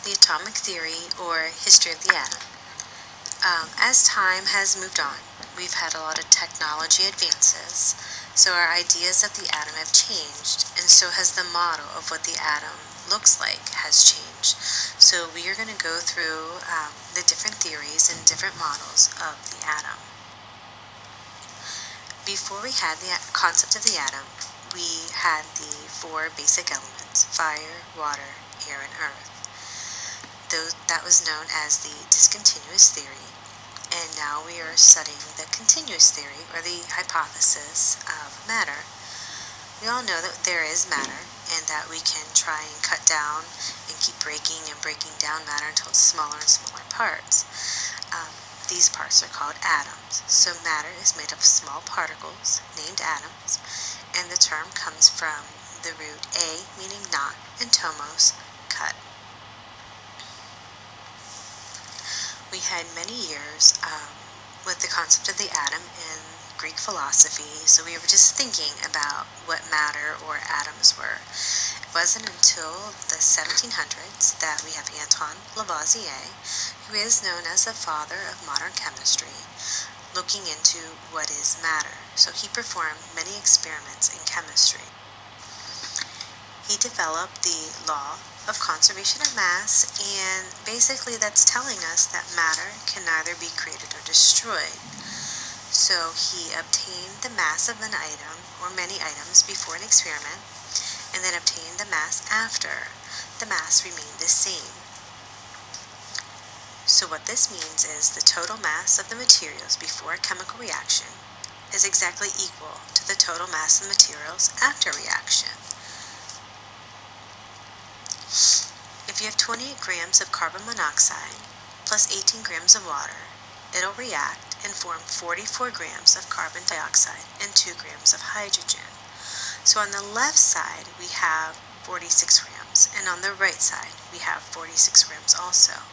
the atomic theory or history of the atom. As time has moved on, we've had a lot of technology advances, so our ideas of the atom have changed, and so has the model of what the atom looks like has changed. So we are going to go through the different theories and different models of the atom. Before we had the concept of the atom, we had the four basic elements: fire, water, air, and earth. That was known as the discontinuous theory, and now we are studying the continuous theory, or the hypothesis of matter. We all know that there is matter, and that we can try and cut down and keep breaking down matter until it's smaller and smaller parts. These parts are called atoms. So matter is made of small particles named atoms, and the term comes from the root a, meaning knot, and tomos, cut. We had many years with the concept of the atom in Greek philosophy, so we were just thinking about what matter or atoms were. It wasn't until the 1700s that we have Antoine Lavoisier, who is known as the father of modern chemistry, looking into what is matter. So he performed many experiments in chemistry. He developed the law of conservation of mass, and basically that's telling us that matter can neither be created or destroyed. So he obtained the mass of an item or many items before an experiment, and then obtained the mass after. The mass remained the same. So what this means is the total mass of the materials before a chemical reaction is exactly equal to the total mass of the materials after reaction. If you have 28 grams of carbon monoxide plus 18 grams of water, it'll react and form 44 grams of carbon dioxide and 2 grams of hydrogen. So on the left side, we have 46 grams, and on the right side, we have 46 grams also.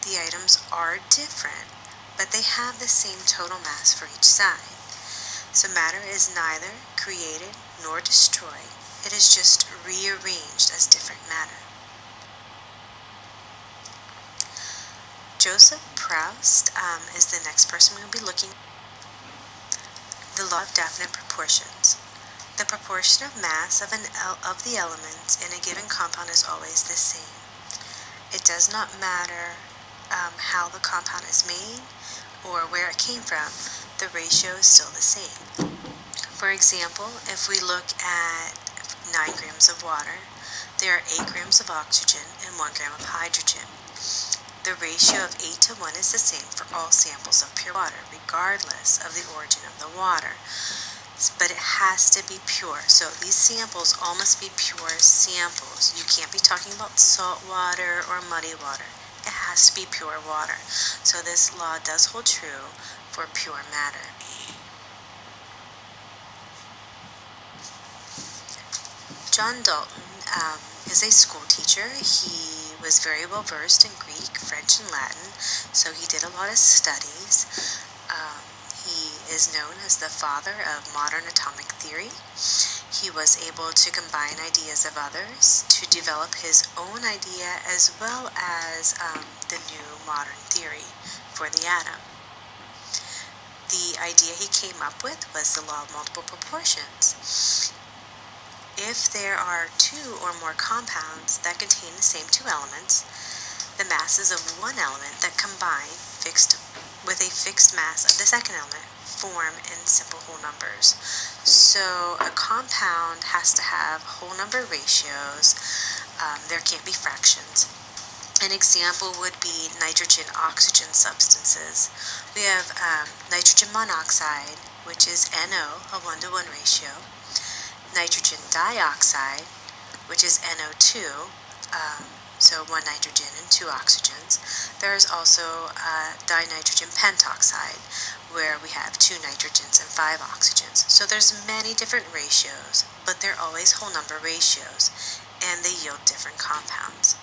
The items are different, but they have the same total mass for each side. So matter is neither created nor destroyed. It is just rearranged as different matter. Joseph Proust is the next person we will be looking at. The law of definite proportions. The proportion of mass of the elements in a given compound is always the same. It does not matter how the compound is made or where it came from, the ratio is still the same. For example, if we look at 9 grams of water, there are 8 grams of oxygen and 1 gram of hydrogen. The ratio of 8 to 1 is the same for all samples of pure water, regardless of the origin of the water. But it has to be pure. So these samples all must be pure samples. You can't be talking about salt water or muddy water. It has to be pure water. So this law does hold true for pure matter. John Dalton is a school teacher. He was very well versed in Greek, French, and Latin, so he did a lot of studies. He is known as the father of modern atomic theory. He was able to combine ideas of others to develop his own idea as well as the new modern theory for the atom. The idea he came up with was the law of multiple proportions. If there are 2 or more compounds that contain the same 2 elements, the masses of one element that combine with a fixed mass of the second element form in simple whole numbers. So a compound has to have whole number ratios. There can't be fractions. An example would be nitrogen-oxygen substances. We have nitrogen monoxide, which is NO, a 1-to-1 ratio. Nitrogen dioxide, which is NO2, so 1 nitrogen and 2 oxygens. There is also dinitrogen pentoxide, where we have 2 nitrogens and 5 oxygens. So there's many different ratios, but they're always whole number ratios, and they yield different compounds.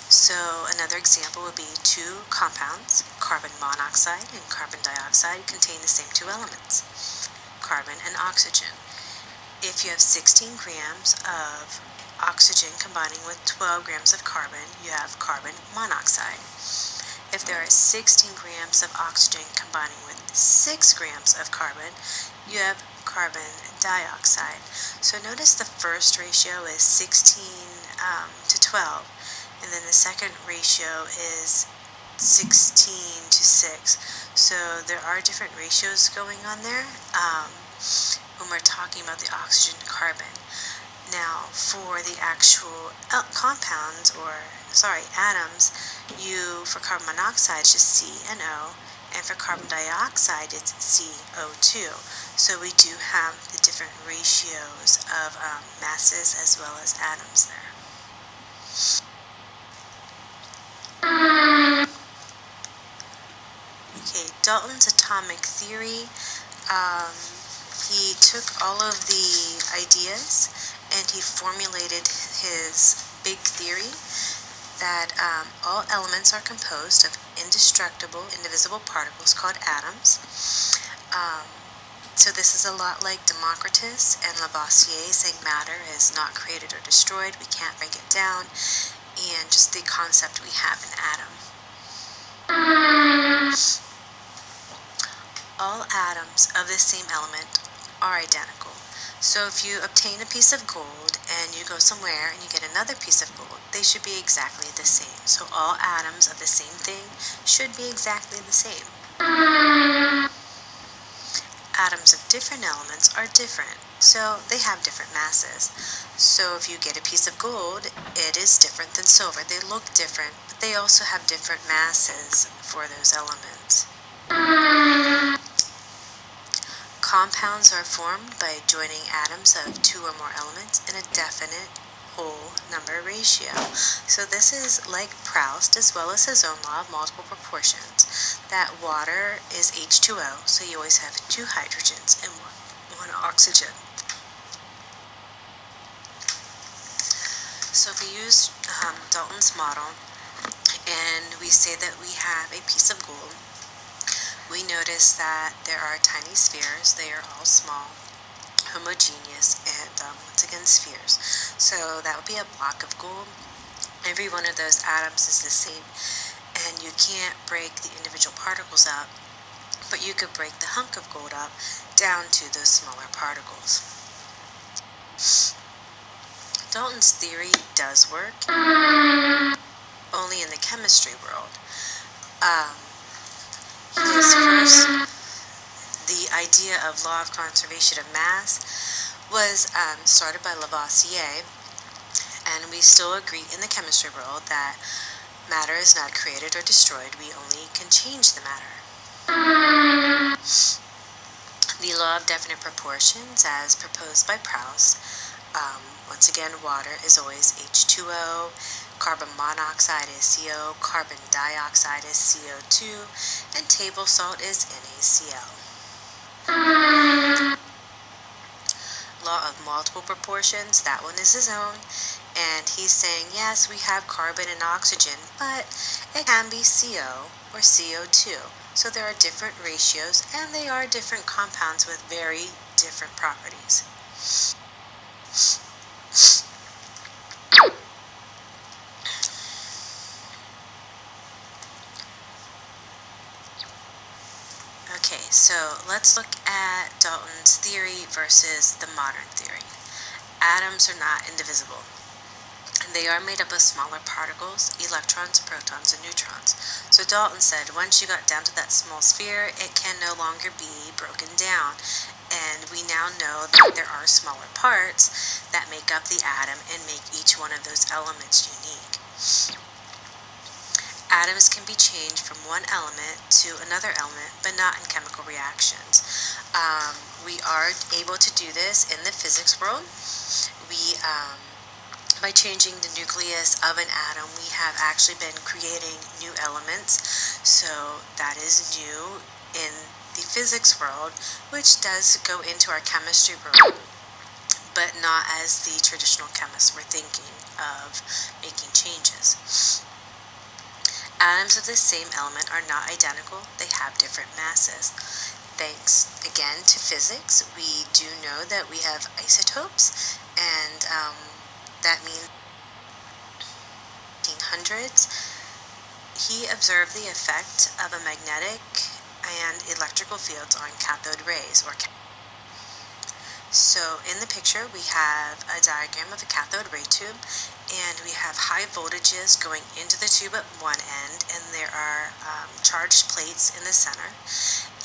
So another example would be 2 compounds, carbon monoxide and carbon dioxide, contain the same 2 elements, carbon and oxygen. if you have 16 grams of oxygen combining with 12 grams of carbon, you have carbon monoxide. If there are 16 grams of oxygen combining with 6 grams of carbon, you have carbon dioxide. So notice the first ratio is 16 to 12, and then the second ratio is 16 to 6. So there are different ratios going on there when we're talking about the oxygen to carbon. Now, for the actual atoms, for carbon monoxide, it's just C and O, and for carbon dioxide, it's CO2. So we do have the different ratios of masses as well as atoms there. Okay, Dalton's atomic theory. He took all of the ideas and he formulated his big theory that all elements are composed of indestructible, indivisible particles called atoms. So this is a lot like Democritus and Lavoisier saying matter is not created or destroyed, we can't break it down, and just the concept we have in atom. All atoms of the same element are identical. So if you obtain a piece of gold and you go somewhere and you get another piece of gold, they should be exactly the same. So all atoms of the same thing should be exactly the same. Atoms of different elements are different, so they have different masses. So if you get a piece of gold, it is different than silver. They look different, but they also have different masses for those elements. Compounds are formed by joining atoms of two or more elements in a definite whole number ratio. So this is like Proust as well as his own law of multiple proportions, that water is H2O, so you always have two hydrogens and one oxygen. So if we use Dalton's model and we say that we have a piece of gold, we notice that there are tiny spheres. They are all small, homogeneous, and once again spheres. So that would be a block of gold. Every one of those atoms is the same, and you can't break the individual particles up, but you could break the hunk of gold up down to those smaller particles. Dalton's theory does work, only in the chemistry world. The idea of law of conservation of mass was started by Lavoisier, and we still agree in the chemistry world that matter is not created or destroyed, we only can change the matter. The law of definite proportions, as proposed by Proust, once again, water is always H2O, carbon monoxide is CO, carbon dioxide is CO2, and table salt is NaCl. Law of multiple proportions, that one is his own, and he's saying, yes, we have carbon and oxygen, but it can be CO or CO2. So there are different ratios, and they are different compounds with very different properties. Okay, so let's look at Dalton's theory versus the modern theory. Atoms are not indivisible. They are made up of smaller particles, electrons, protons, and neutrons. So Dalton said once you got down to that small sphere, it can no longer be broken down. And we now know that there are smaller parts that make up the atom and make each one of those elements unique. Atoms can be changed from one element to another element, but not in chemical reactions. We are able to do this in the physics world. By changing the nucleus of an atom, we have actually been creating new elements. So that is new in the physics world, which does go into our chemistry world, but not as the traditional chemists were thinking of making changes. Atoms of the same element are not identical, they have different masses. thanks again to physics, we do know that we have isotopes, and that means 1800s, he observed the effect of a magnetic and electrical fields on cathode rays. So in the picture we have a diagram of a cathode ray tube, and we have high voltages going into the tube at one end, and there are charged plates in the center,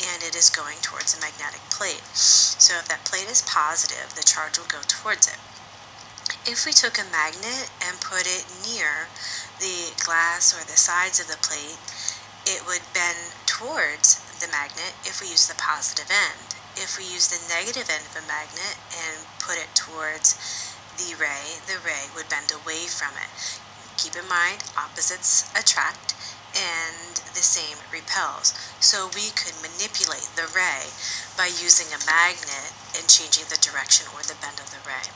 and it is going towards a magnetic plate. So if that plate is positive, the charge will go towards it. If we took a magnet and put it near the glass or the sides of the plate, it would bend towards the magnet if we use the positive end. If we use the negative end of a magnet and put it towards the ray would bend away from it. Keep in mind, opposites attract and the same repels. So we could manipulate the ray by using a magnet and changing the direction or the bend of the ray.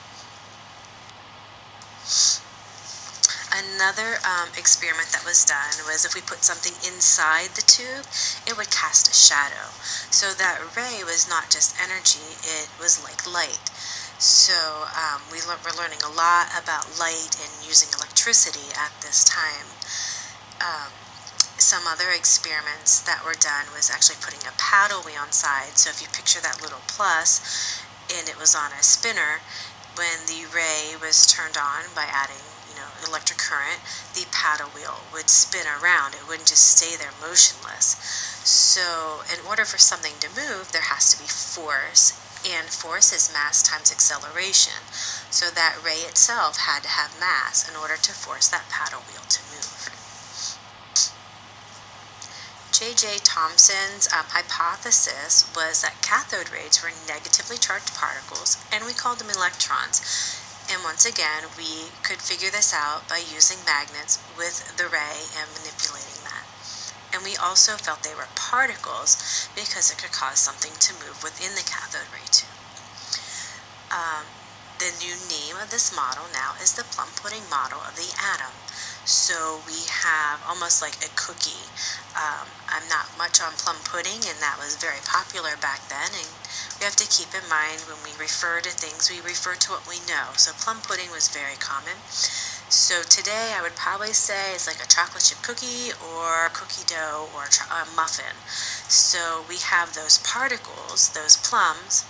Another experiment that was done was if we put something inside the tube, it would cast a shadow. So that ray was not just energy, it was like light. So we're learning a lot about light and using electricity at this time. Some other experiments that were done was actually putting a paddle wheel inside. So if you picture that little plus and it was on a spinner, when the ray was turned on by adding electric current, the paddle wheel would spin around. It wouldn't just stay there motionless. So in order for something to move, there has to be force, and force is mass times acceleration. So that ray itself had to have mass in order to force that paddle wheel to move. J.J. Thomson's hypothesis was that cathode rays were negatively charged particles, and we called them electrons. And once again, we could figure this out by using magnets with the ray and manipulating that. And we also felt they were particles because it could cause something to move within the cathode ray tube. The new name of this model now is the plum pudding model of the atom. So we have almost like a cookie. I'm not much on plum pudding, and that was very popular back then, and we have to keep in mind when we refer to things, we refer to what we know. So plum pudding was very common. So today I would probably say it's like a chocolate chip cookie or cookie dough or a muffin. So we have those particles, those plums,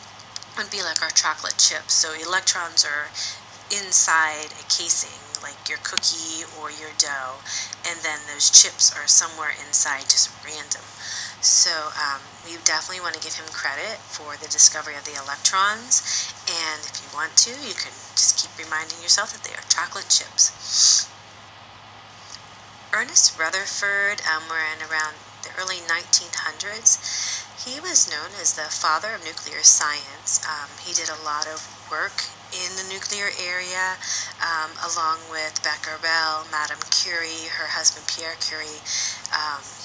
would be like our chocolate chips. So electrons are inside a casing, like your cookie or your dough, and then those chips are somewhere inside, just random. So we definitely want to give him credit for the discovery of the electrons, and if you want to, you can just keep reminding yourself that they are chocolate chips. Ernest Rutherford, we're in around the early 1900s. He was known as the father of nuclear science. He did a lot of work in the nuclear area, along with Becquerel, Madame Curie, her husband Pierre Curie.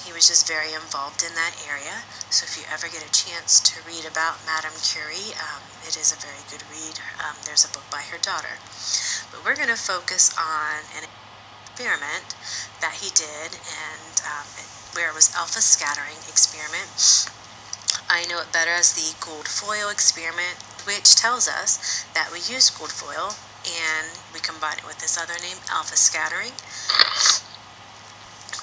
He was just very involved in that area. So if you ever get a chance to read about Madame Curie, it is a very good read. There's a book by her daughter. But we're going to focus on an experiment that he did, and where it was alpha scattering experiment. I know it better as the gold foil experiment, which tells us that we use gold foil and we combine it with this other name, alpha scattering.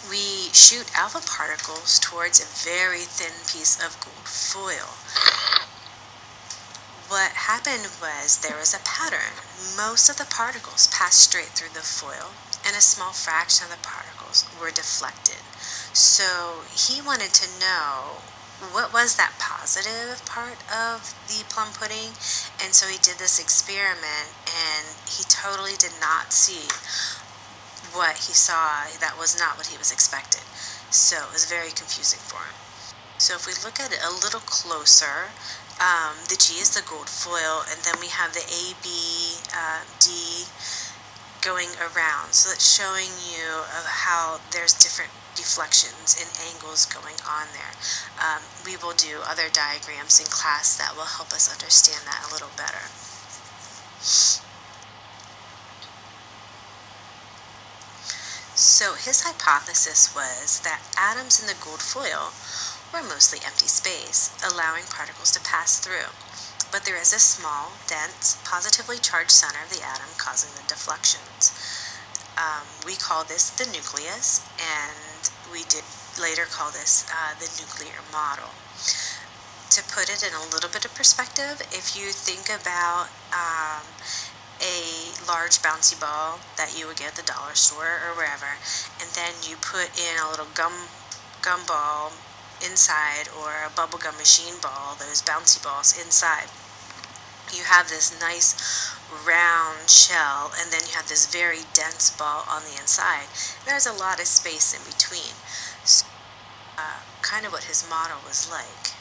We shoot alpha particles towards a very thin piece of gold foil. What happened was there was a pattern. Most of the particles passed straight through the foil, and a small fraction of the particles were deflected. So he wanted to know what was that positive part of the plum pudding, and so he did this experiment, and he totally did not see what he saw. That was not what he was expected. So it was very confusing for him. So if we look at it a little closer, the G is the gold foil, and then we have the A, B, D going around. So it's showing you how there's different deflections and angles going on there. We will do other diagrams in class that will help us understand that a little better. So his hypothesis was that atoms in the gold foil or mostly empty space, allowing particles to pass through. But there is a small, dense, positively charged center of the atom causing the deflections. We call this the nucleus, and we did later call this the nuclear model. To put it in a little bit of perspective, if you think about a large bouncy ball that you would get at the dollar store or wherever, and then you put in a little gum ball inside, or a bubblegum machine ball, those bouncy balls inside. You have this nice round shell, and then you have this very dense ball on the inside. There's a lot of space in between. So, kind of what his model was like.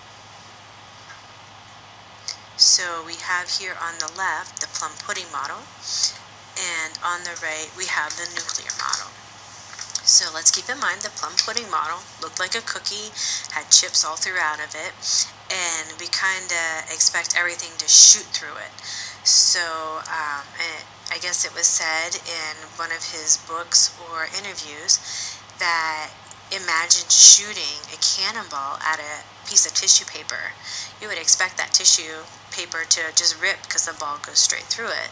So we have here on the left the plum pudding model, and on the right we have the nuclear model. So let's keep in mind the plum pudding model looked like a cookie, had chips all throughout of it, and we kind of expect everything to shoot through it. So I guess it was said in one of his books or interviews that imagine shooting a cannonball at a piece of tissue paper. You would expect that tissue paper to just rip because the ball goes straight through it.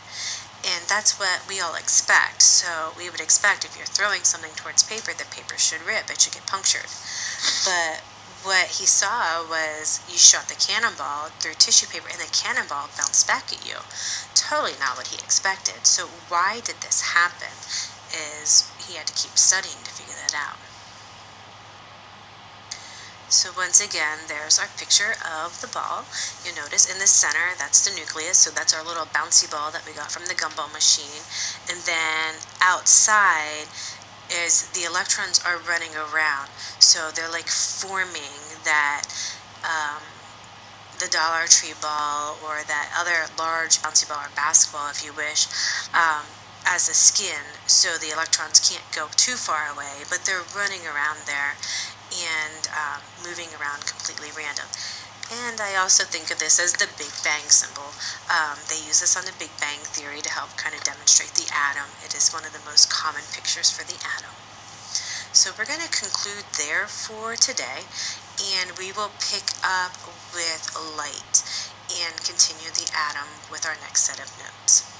And that's what we all expect. So we would expect if you're throwing something towards paper, the paper should rip, it should get punctured. But what he saw was you shot the cannonball through tissue paper and the cannonball bounced back at you. Totally not what he expected. So why did this happen? Is he had to keep studying to figure that out. So once again, there's our picture of the ball. You notice in the center, that's the nucleus, so that's our little bouncy ball that we got from the gumball machine. And then outside is the electrons are running around. So they're like forming that the Dollar Tree ball, or that other large bouncy ball, or basketball if you wish, as a skin, so the electrons can't go too far away, but they're running around there and moving around completely random. And I also think of this as the Big Bang symbol. They use this on the Big Bang theory to help kind of demonstrate the atom. It is one of the most common pictures for the atom. So we're going to conclude there for today, and we will pick up with light and continue the atom with our next set of notes.